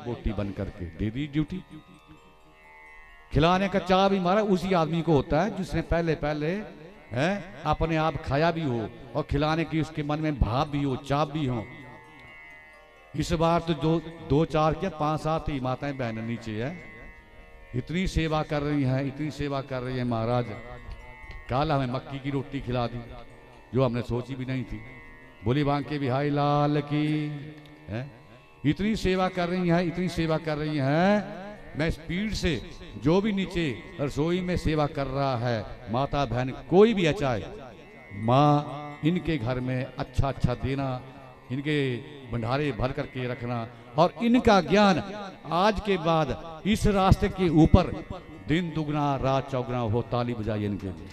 बोटी बन करके, दे दी ड्यूटी। खिलाने का चाह भी मारा उसी आदमी को होता है जिसने पहले पहले है अपने आप खाया भी हो और खिलाने की उसके मन में भाव भी हो, चाह भी हो। इस बार तो जो 2 4 क्या 5 7 ही माताएं बहन नीचे है, इतनी सेवा कर रही हैं, इतनी सेवा कर रही है महाराज। कल हमें मक्की की रोटी खिला दी जो हमने सोची भी नहीं थी। बोली बांके बिहारी लाल की है। इतनी सेवा कर रही है, इतनी सेवा कर रही है। मैं स्पीड से जो भी नीचे रसोई में सेवा कर रहा है, माता बहन कोई भी अचाए, माँ इनके घर में अच्छा अच्छा देना, इनके भंडारे भर करके रखना, और इनका ज्ञान आज के बाद इस रास्ते के ऊपर दिन दुगना रात चौगुना हो। ताली बजाइए इनके लिए।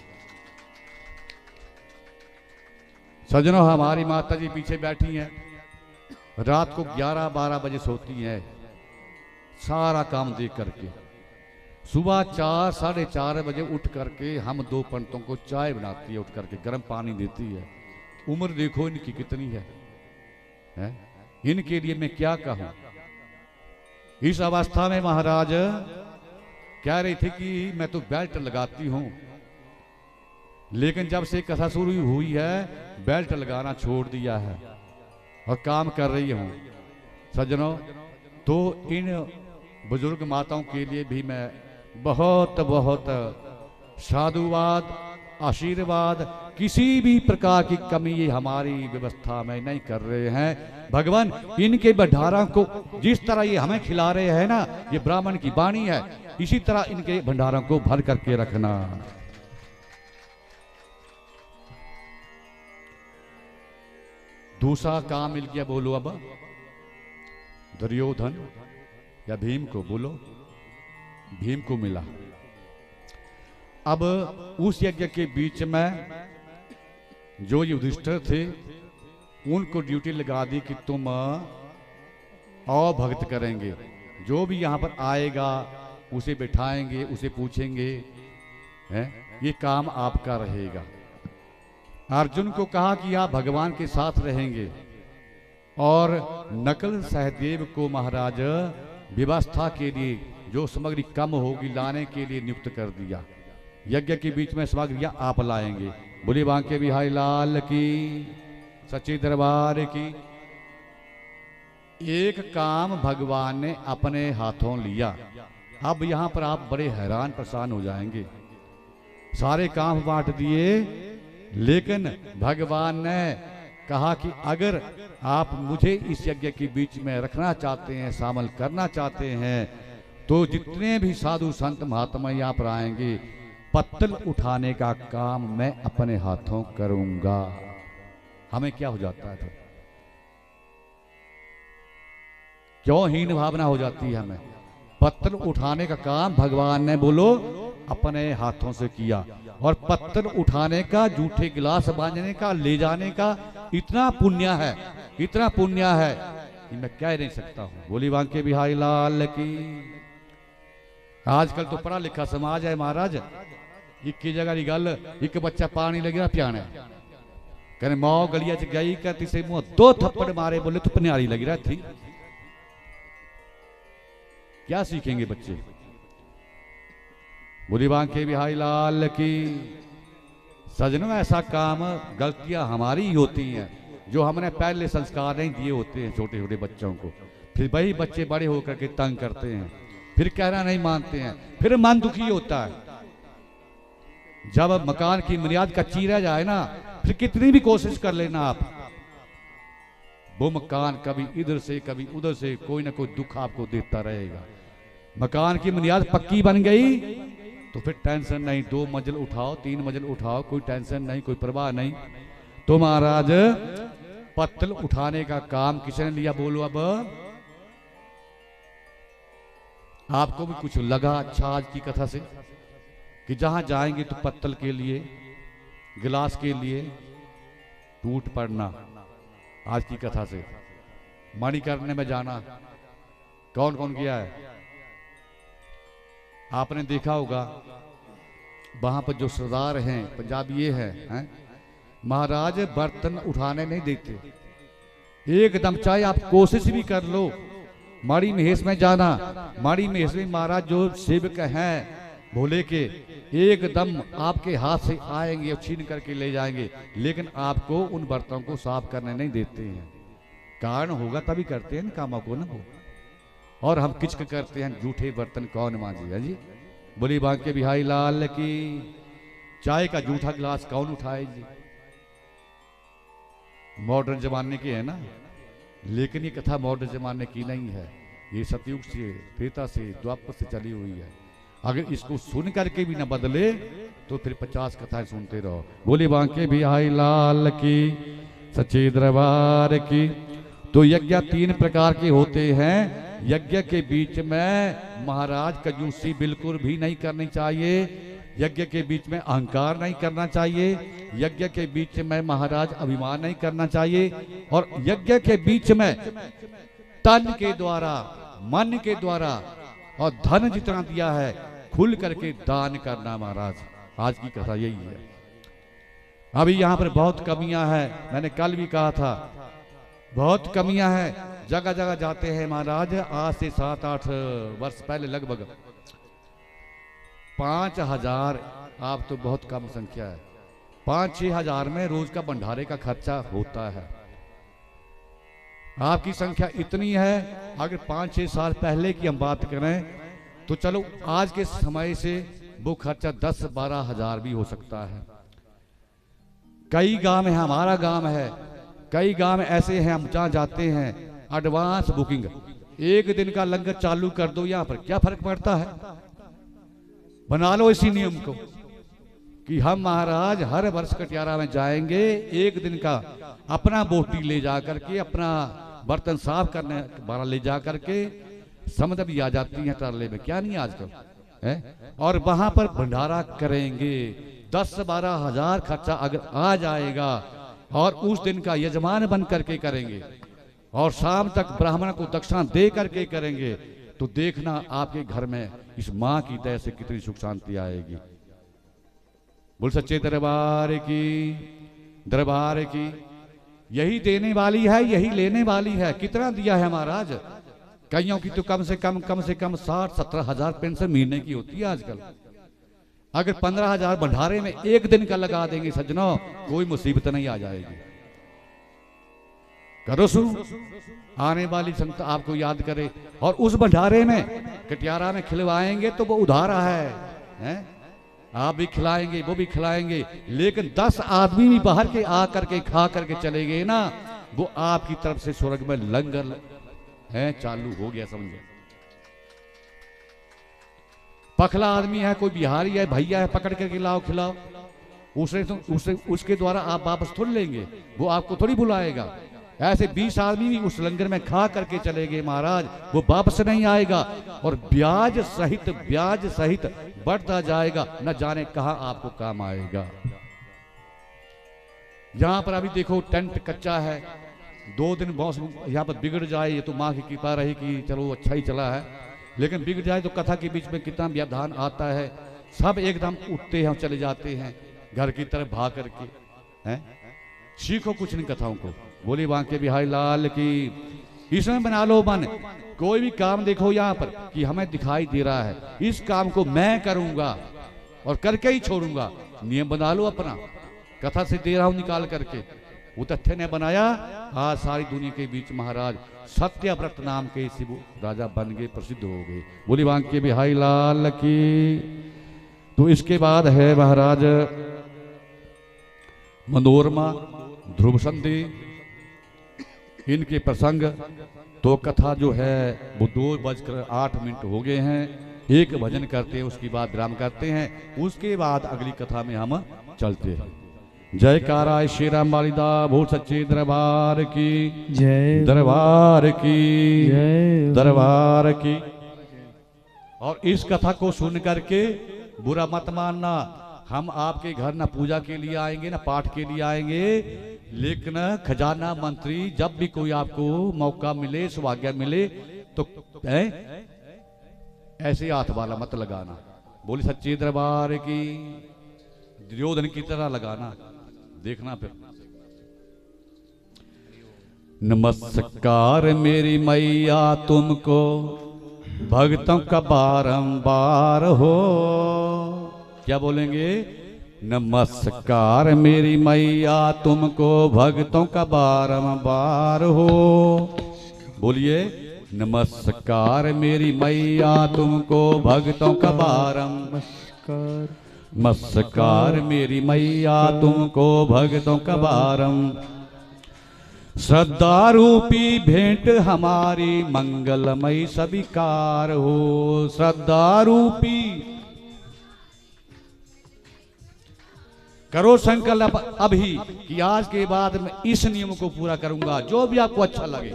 सजनों, हमारी माता जी पीछे बैठी हैं, रात को 11-12 बजे सोती हैं, सारा काम देख करके। सुबह 4 साढ़े 4 बजे उठ करके हम 2 पंडितों को चाय बनाती है, उठ करके गर्म पानी देती है। उम्र देखो इनकी कितनी है? इनके लिए मैं क्या कहूं। इस अवस्था में महाराज कह रही थी कि मैं तो बेल्ट लगाती हूं, लेकिन जब से कथा शुरू हुई है बेल्ट लगाना छोड़ दिया है और काम कर रही हूं। सज्जनों, तो इन बुजुर्ग माताओं के लिए भी मैं बहुत बहुत साधुवाद, आशीर्वाद, किसी भी प्रकार की कमी ये हमारी व्यवस्था में नहीं कर रहे हैं। भगवान इनके भंडारा को जिस तरह ये हमें खिला रहे हैं ना, ये ब्राह्मण की वाणी है, इसी तरह इनके भंडारों को भर करके रखना। दूसरा काम मिल गया, बोलो अब दुर्योधन या भीम को, बोलो भीम को मिला। अब उस यज्ञ के बीच में जो युधिष्ठिर थे उनको ड्यूटी लगा दी कि तुम और भक्त करेंगे, जो भी यहाँ पर आएगा उसे बिठाएंगे, उसे पूछेंगे, है ये काम आपका रहेगा। अर्जुन को कहा कि आप भगवान के साथ रहेंगे, और नकल सहदेव को महाराज व्यवस्था के लिए जो सामग्री कम होगी लाने के लिए नियुक्त कर दिया। यज्ञ के बीच में सामग्रियां आप लाएंगे। बोले बांके बिहारी लाल की, सच्चे दरबार की। एक काम भगवान ने अपने हाथों लिया। अब यहां पर आप बड़े हैरान परेशान हो जाएंगे। सारे काम बांट दिए, लेकिन भगवान ने कहा कि अगर आप मुझे इस यज्ञ के बीच में रखना चाहते हैं, शामिल करना चाहते हैं, तो जितने भी साधु संत महात्मा यहाँ पर आएंगे, पत्तल उठाने का काम मैं अपने हाथों करूंगा। हमें क्या हो जाता है? क्यों हीन भावना हो जाती है हमें? पत्तल उठाने का काम भगवान ने बोलो अपने हाथों से किया, और पत्थर उठाने का, जूठे गिलास बांधने का, ले जाने का इतना पुण्य है, इतना पुण्य है कि मैं कह नहीं सकता हूं। बोली बांके बिहारी लाल की। आजकल तो पढ़ा लिखा समाज है महाराज। एक की जगह गल, एक बच्चा पानी लगे ना पियाने, कहने माओ गलिया च गई, कहती से मुंह 2 थप्पड़ मारे, बोले तो पन्यारी लगी रही थी। क्या सीखेंगे बच्चे? बोली बांके बिहारी लाल की। सजनों, ऐसा काम, गलतियां हमारी ही होती हैं जो हमने पहले संस्कार नहीं दिए होते हैं छोटे छोटे बच्चों को। फिर वही बच्चे बड़े होकर के तंग करते हैं, फिर कहना नहीं मानते हैं, फिर मन दुखी होता है। जब मकान की बुनियाद कच्ची रह जाए ना, फिर कितनी भी कोशिश कर लेना आप, वो मकान कभी इधर से कभी उधर से कोई ना कोई दुख आपको देता रहेगा। मकान की बुनियाद पक्की बन गई तो फिर टेंशन नहीं, 2 मंजिल उठाओ, 3 मंजिल उठाओ, कोई टेंशन नहीं, कोई परवाह नहीं। तो महाराज पत्तल उठाने का काम किसने लिया? बोलो अब आपको भी कुछ लगा अच्छा आज की कथा से कि जहां जाएंगे तो पत्तल के लिए, गिलास के लिए टूट पड़ना। आज की कथा से मणिकर्ण में जाना, कौन कौन गया है? आपने देखा होगा वहां पर जो सरदार हैं, पंजाबी ये हैं, महाराज बर्तन उठाने नहीं देते एकदम, चाहे आप कोशिश भी कर लो, माड़ी महेश में जाना। माड़ी महेश में महाराज जो सेवक हैं भोले के, एकदम आपके हाथ से आएंगे और छीन करके ले जाएंगे, लेकिन आपको उन बर्तनों को साफ करने नहीं देते हैं। कारण होगा तभी करते हैं कामों को ना वो। और हम किचक करते हैं, जूठे बर्तन कौन मांझे है जी। बोली बांके बिहारी लाल की। चाय का जूठा गिलास कौन उठाए जी। मॉडर्न जमाने के है ना, लेकिन ये कथा मॉडर्न जमाने की नहीं है, ये सतयुग से, त्रेता से, द्वापर से चली हुई है। अगर इसको सुन करके भी न बदले तो फिर 50 कथाएं सुनते रहो। बोली बांके बिहारी लाल की, सच्चे दरबार की। तो यज्ञ 3 प्रकार के होते हैं। यज्ञ के बीच में महाराज कंजूसी बिल्कुल भी नहीं करनी चाहिए। यज्ञ के बीच में अहंकार नहीं करना चाहिए। यज्ञ के बीच में महाराज अभिमान नहीं करना चाहिए। और यज्ञ के बीच में तन के द्वारा, मन के द्वारा और धन जितना दिया है खुल करके दान करना महाराज। आज की कथा यही है। अभी यहाँ पर बहुत कमियां हैं, मैंने कल भी कहा था, बहुत कमियां हैं। जगह जगह जाते हैं महाराज। आज से 7-8 वर्ष पहले लगभग 5000, आप तो बहुत कम संख्या है, 5-6 हजार में रोज का भंडारे का खर्चा होता है। आपकी संख्या इतनी है। अगर 5-6 साल पहले की हम बात करें तो चलो आज के समय से वो खर्चा 10-12 हजार भी हो सकता है। कई गांव है, हमारा गांव है, कई गांव ऐसे हैं हम जहां जाते हैं एडवांस बुकिंग, 1 दिन का लंगर चालू कर दो। यहां पर क्या फर्क पड़ता है। बना लो इसी नियम को कि हम महाराज हर वर्ष कटियारा में जाएंगे, 1 दिन का अपना बोटी ले जा करके, अपना बर्तन साफ करने वाला ले जा करके, समझ भी आ जाती है टरले में, क्या नहीं आजकल है। और वहां पर भंडारा करेंगे। 10-12 हजार खर्चा अगर आ जाएगा और उस दिन का यजमान बन करके करेंगे और शाम तक ब्राह्मण को दक्षिणा दे करके करेंगे, तो देखना आपके घर में इस मां की दया से कितनी सुख शांति आएगी। बोल सच्चे दरबार की, दरबार की। यही देने वाली है, यही लेने वाली है। कितना दिया है महाराज। कईयों की तो कम से कम 60-70 हजार पेंशन महीने की होती है आजकल। अगर 15 हजार भंडारे में 1 दिन का लगा देंगे सज्जनों, कोई मुसीबत नहीं आ जाएगी। करो शुरू, आने वाली संत आपको याद करे। और उस भंडारे में कटियारा में खिलवाएंगे तो वो उधारा है? आप भी खिलाएंगे, वो भी खिलाएंगे, लेकिन 10 आदमी भी बाहर के आ करके खा करके चले गए ना, वो आपकी तरफ से स्वर्ग में लंगर है चालू हो गया, समझे। पखला आदमी है, कोई बिहारी है, भैया है, पकड़ करके लाओ खिलाओ, उसके द्वारा आप वापस थोड़ी लेंगे, वो आपको थोड़ी बुलाएगा। ऐसे 20 आदमी भी उस लंगर में खा करके चले गए महाराज, वो वापस नहीं आएगा और ब्याज सहित बढ़ता जाएगा, न जाने कहां आपको काम आएगा। यहां पर अभी देखो टेंट कच्चा है, 2 दिन मौसम यहाँ पर बिगड़ जाए, ये तो माँ की कृपा रही कि चलो अच्छा ही चला है, लेकिन बिगड़ जाए तो कथा के बीच में कितना व्यवधान आता है। सब एकदम उठते हैं, चले जाते हैं घर की तरफ भाग करके हैं। सीखो कुछ नहीं कथाओं को। बोली बांके बिहारी लाल की। इसमें बना लो मन, कोई भी काम देखो यहाँ पर कि हमें दिखाई दे रहा है, इस काम को मैं करूंगा और करके ही छोड़ूंगा। नियम बना लो अपना। कथा से दे रहा हूं निकाल करके, वो तथ्य ने बनाया। आज सारी दुनिया के बीच महाराज सत्यव्रत नाम के शिव राजा बन गए, प्रसिद्ध हो गए। बोली बांके बिहारी लाल की। तो इसके बाद है महाराज मनोरमा, ध्रुव संधि, इनके प्रसंग। तो कथा जो है वो 2:08 हो गए हैं। एक भजन करते हैं, उसके बाद विराम करते हैं, उसके बाद अगली कथा में हम चलते हैं। जयकारा श्री राम बालिदा बोल सच्चे दरबार की जय, दरबार की जय, दरबार की। और इस कथा को सुन करके बुरा मत मानना। हम आपके घर ना पूजा के लिए आएंगे ना पाठ के लिए आएंगे, लेकिन खजाना मंत्री जब भी कोई आपको मौका मिले, सौभाग्य मिले, तो ऐसे हाथ वाला मत लगाना। बोली सच्चे दरबार की। दुर्योधन की तरह लगाना, देखना फिर। नमस्कार मेरी मैया तुमको भक्तों का बारंबार हो। क्या बोलेंगे? नमस्कार मेरी मैया तुमको भक्तों का बारंबार हो। बोलिए, नमस्कार मेरी मैया तुमको भक्तों का बारंबार। नमस्कार मेरी मैया तुमको भक्तों का बारंबार। श्रद्धा रूपी भेंट हमारी मंगलमयी स्वीकार हो। श्रद्धा रूपी करो संकल्प अभी कि आज के बाद मैं इस नियम को पूरा करूंगा, जो भी आपको अच्छा लगे।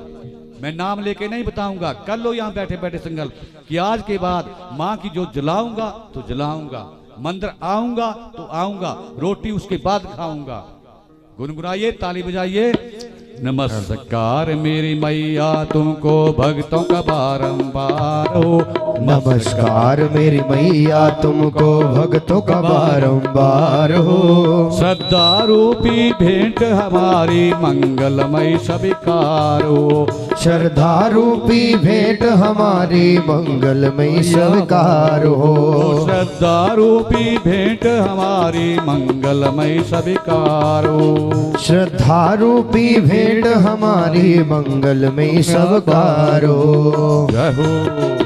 मैं नाम लेके नहीं बताऊंगा, कर लो यहां बैठे बैठे संकल्प कि आज के बाद मां की जो जलाऊंगा तो जलाऊंगा, मंदिर आऊंगा तो आऊंगा, रोटी उसके बाद खाऊंगा। गुनगुनाइए, ताली बजाइए। नमस्कार मेरी मैया तुमको भक्तों का बारंबार हो। नमस्कार मेरी मैया तुमको भक्तों का बारंबार हो। श्रद्धा रूपी भेंट हमारी मंगलमय स्वीकार हो। श्रद्धा रूपी भेंट हमारी मंगलमय स्वीकार हो। श्रद्धा रूपी भेंट हमारी मंगलमय स्वीकार हो। श्रद्धा रूपी भेंट हमारी मंगलमय स्वीकार हो। जय हो।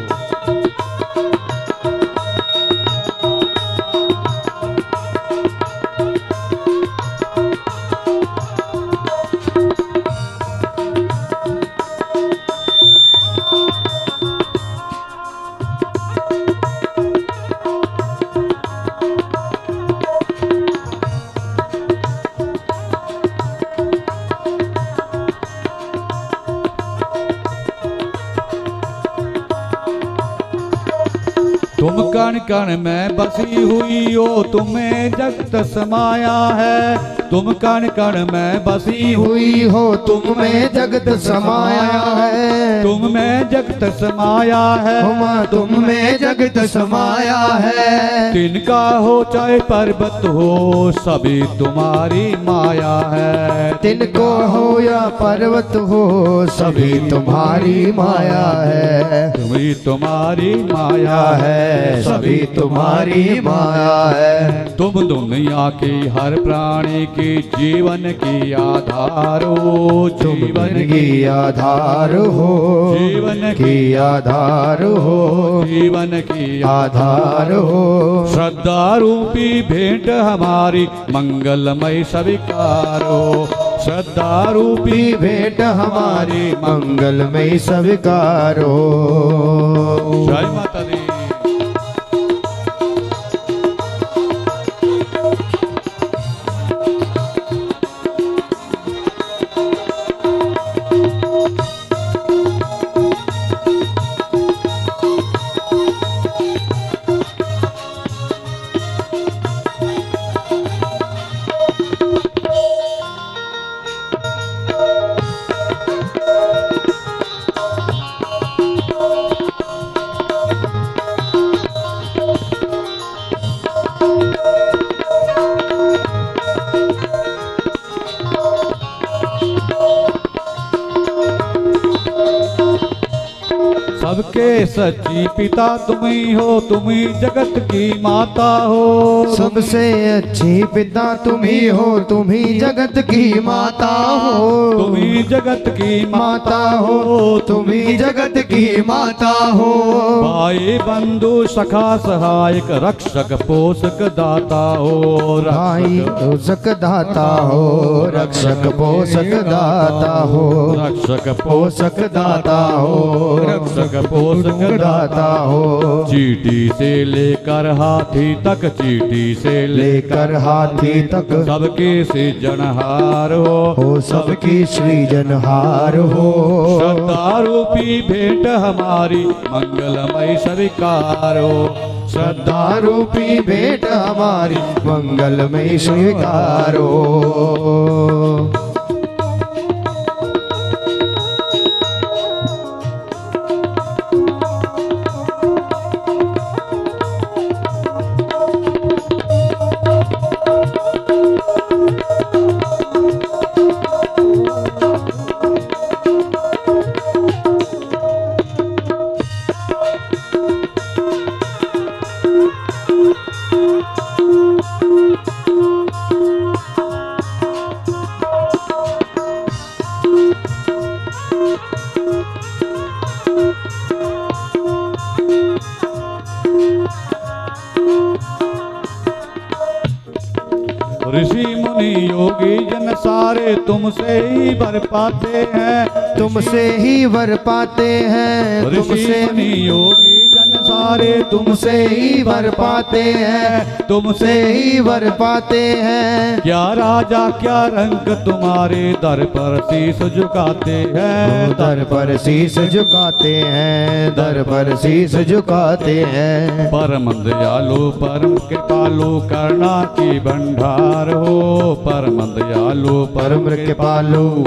तुम कण कण में बसी हुई हो, तुम्हें जगत समाया है। तुम कण कण में बसी हुई हो, तुम में जगत समाया है। तुम में जगत समाया है। तुम में जगत समाया है। तिनका हो चाहे पर्वत हो, सभी तुम्हारी माया है। तिनको हो या पर्वत हो, सभी तुम्हारी माया है। तुम्ही तुम्हारी माया है, सभी तुम्हारी माया है। तुम दुनिया की हर प्राणी की जीवन की आधार हो। जीवन की आधार हो। जीवन की आधार हो। जीवन की आधार हो। श्रद्धा रूपी भेंट हमारी मंगलमय स्वीकार हो। श्रद्धा रूपी भेंट हमारी मंगलमय स्वीकार हो। जय माता दी। सबके सच्ची पिता तुम ही हो, तुम ही जगत की माता हो। सबसे अच्छी पिता तुम ही हो, तुम ही जगत की माता हो। तुम ही जगत की माता हो, तुम ही जगत की माता हो। भाई बंधु सखा सहायक रक्षक पोषक दाता हो। भाई पोषक दाता हो, रक्षक पोषक दाता हो। रक्षक पोषक दाता हो, रक्षक पोषक दाता हो। चींटी से लेकर हाथी तक, चींटी से लेकर हाथी तक, सबके सृजनहार हो। सबकी सृजनहार हो। श्रद्धा रूपी भेंट हमारी मंगलमय स्वीकार हो। श्रद्धा रूपी भेंट हमारी मंगलमय स्वीकार हो। सारे तुमसे ही वर पाते हैं, तुमसे ही वर पाते हैं, ऋषि तुमसे मुनि योगी जन सारे तुमसे ही वर पाते हैं, तुमसे ही वर पाते हैं। क्या राजा क्या रंग तुम्हारे दर पर शीश झुकाते हैं, दर पर शीश झुकाते हैं, दर पर शीश झुकाते हैं। परम दयालु परम कृपालु करुणा की भंडार हो, परम दयालु परम कृपालु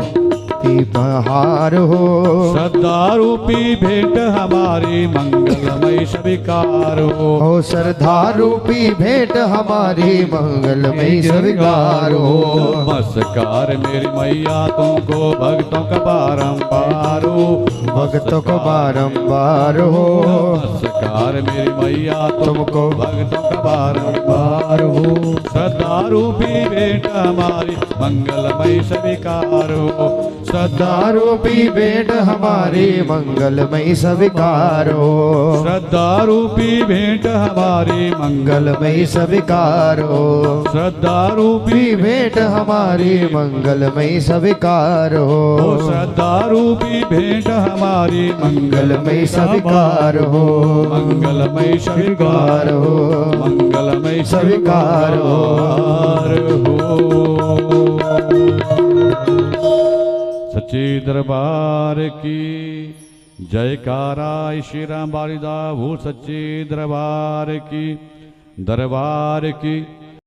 की बहार हो। श्रद्धा रूपी भेंट हमारी मंगलमय स्वीकार हो, श्रद्धा रूपी भेंट हमारी मंगलमय स्वीकार हो। नमस्कार मेरी मैया तुमको भक्तों का बारंबार हो, भक्तों को बारंबार हो। नमस्कार मेरी मैया तुमको भक्तों का बारंबार हो। श्रद्धा रूपी भेंट हमारी मंगलमय स्वीकार हो, श्रद्धा रूपी भेंट हमारी मंगलमय स्वीकार हो। श्रद्धा रूपी भेंट हमारी मंगलमय स्वीकार हो। श्रद्धा रूपी भेंट हमारी मंगलमय स्वीकार हो। श्रद्धा रूपी भेंट हमारी मंगलमय स्वीकार हो। मंगलमय स्वीकार हो, मंगलमय स्वीकार हो। सच्चे दरबार की जयकारा श्री राम बारिदा वो सच्चे दरबार की